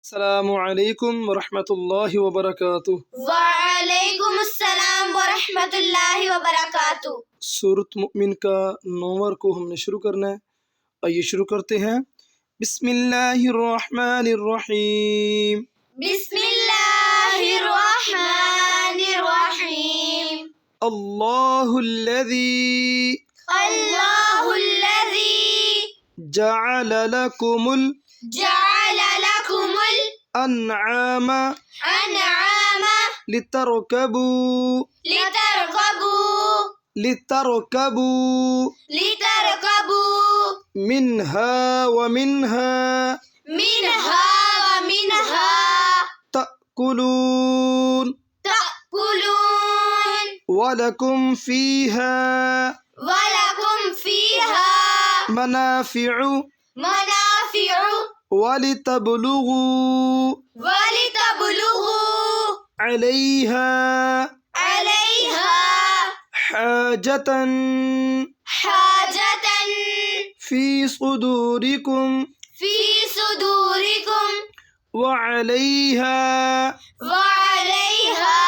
अस्सलामु अलैकुम वरहमतुल्लाहि वबरकातुह। वालेकुम अस्सलाम व रहमतुल्लाहि व बरकातुह। सूरत मुमिन का 9वां को हमने शुरू करना है। आइए शुरू करते हैं। बिस्मिल्लाहिर्रहमानिर्रहीम। बिस्मिल्लाहिर्रहमानिर्रहीम। अल्लाहुल्लज़ी अल्लाहुल्लज़ी जअल लकुमुल जअल लकुमुल अनआम अनआम लितरकबू लितरकबू मिन्हा व मिन्हा मिनहा व मिनहा तअकुलून तअकुलून वलकुम फीहा वलकुम फीहा मनाफिउ मनाफिउ वलितबलुगू वलितबलुगू अलैहा अलैहा हाजतन हाजतन फी सुदूरिकुम फी सुदूरिकुम वअलैहा वअलैहा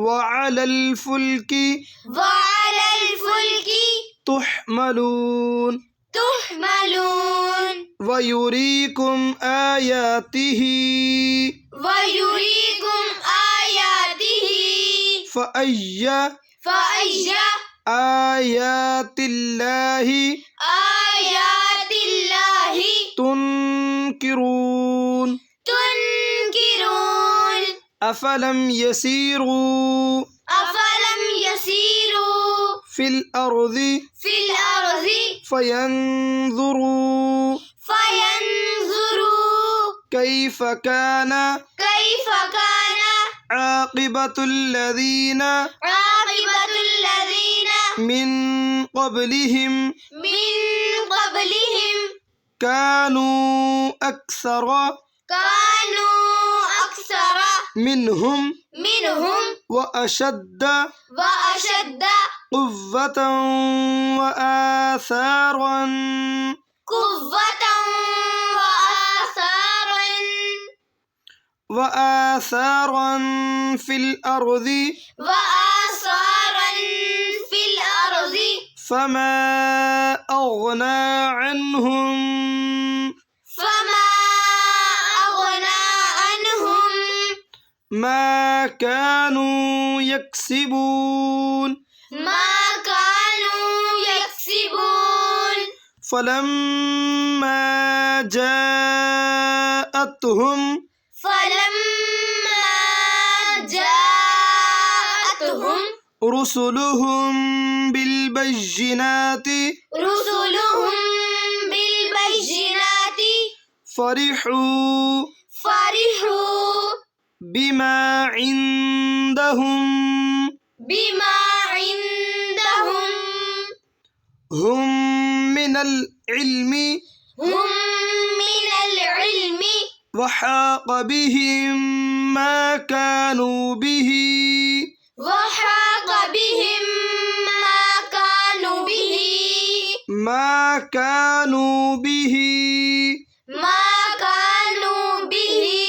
वअलल फुल्की वअलल फुल्की तुहमलून तुहमलून वयुरीकुम आयातिही वयुरीकुम आयातिही फ़अय्य फ़अय्य आयातिल्लाहि आयातिल्लाहि तुनकिरून तुनकिरून अफलम यसीरू अफलम यसीरू फिल अर्ज़ि फिल अर्ज़ि फयंजुरू फयंजुरू कैफ कान कैफ कान आक़िबतुल लज़ीना आक़िबतुल लज़ीना मिन क़ब्लिहिम मिन क़ब्लिहिम कानू अक्सर कानू अक्सर मिनहुम मिनहुम व अशद्द व अशद्द क़ुव्वतन व आसारन कुव्वतन व आसारन फिल अर्ज़ि व आसारन फिल अर्ज़ि फमा अग़ना अन्हुम फमा अग़ना अन्हुम मा कानू यक्सिबून मा कानू यक्सिबून फलम्मा जाअतहुम फलम्मा जाअतहुम रुसुलुहुम बिलबय्यिनाति रुसुलुहुम बिलबय्यिनाति फरिहू फरिहू बिमा इंदहुम बिमा इंदहुम हुम मिनल इल्मि हुम मिनल इल्मि वहाक़ बिहिम मा कानू बिही वहाक़ बिहिम मा कानू बिही मा कानू बिही मा कानू बिही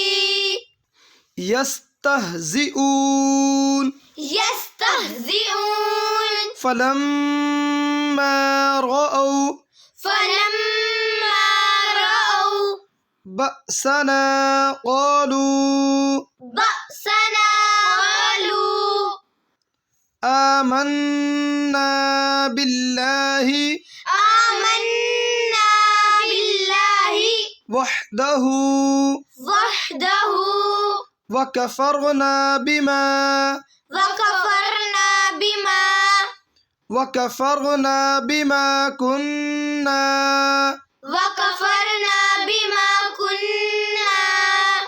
यस्तहज़िऊन यस्तहज़िऊन फलम्मा रअौ फलम्मा रअौ बअसना क़ालू बअसना क़ालू आमन्ना बिल्लाहि आमन्ना बिल्लाहि वहदहु वहदहु वकफ़रना बिमा वकफ़रना बिमा कुन्ना वकफ़रना बिमा कुन्ना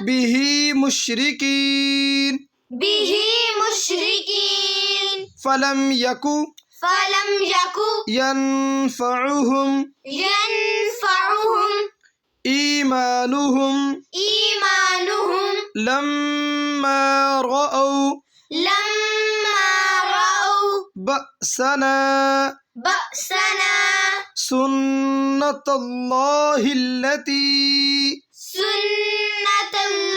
बिही मुश्रिकीन बिही मुश्रिकीन फलम यकु यनफ़अहुम यनफ़अहुम ईमानुहुम ईमानुहुम लम्मा रअौ बअसना सुन्नतल्लाहिल्लती सुन्नतल्लाहि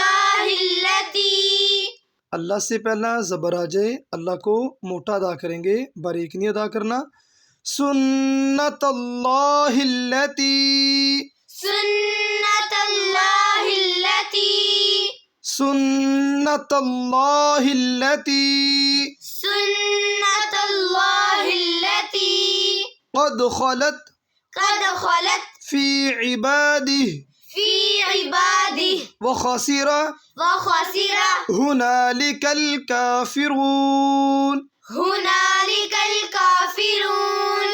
अल्लाह से पहला ज़बर आ जाए, अल्लाह को मोटा अदा करेंगे, बारीक नहीं अदा करना। सुन्नतल्लाहिल्लती, सुन्नतल्लाहिल्लती, सुन्नतल्लाहिल्लती सुन्नतल्लाहिल्लती क़द ख़लत क़द ख़लत फ़ी इबादिही फ़ी इबादिही व ख़सिर व ख़सिर हुनालिकल काफ़िरून। हुनालिकल काफ़िरून।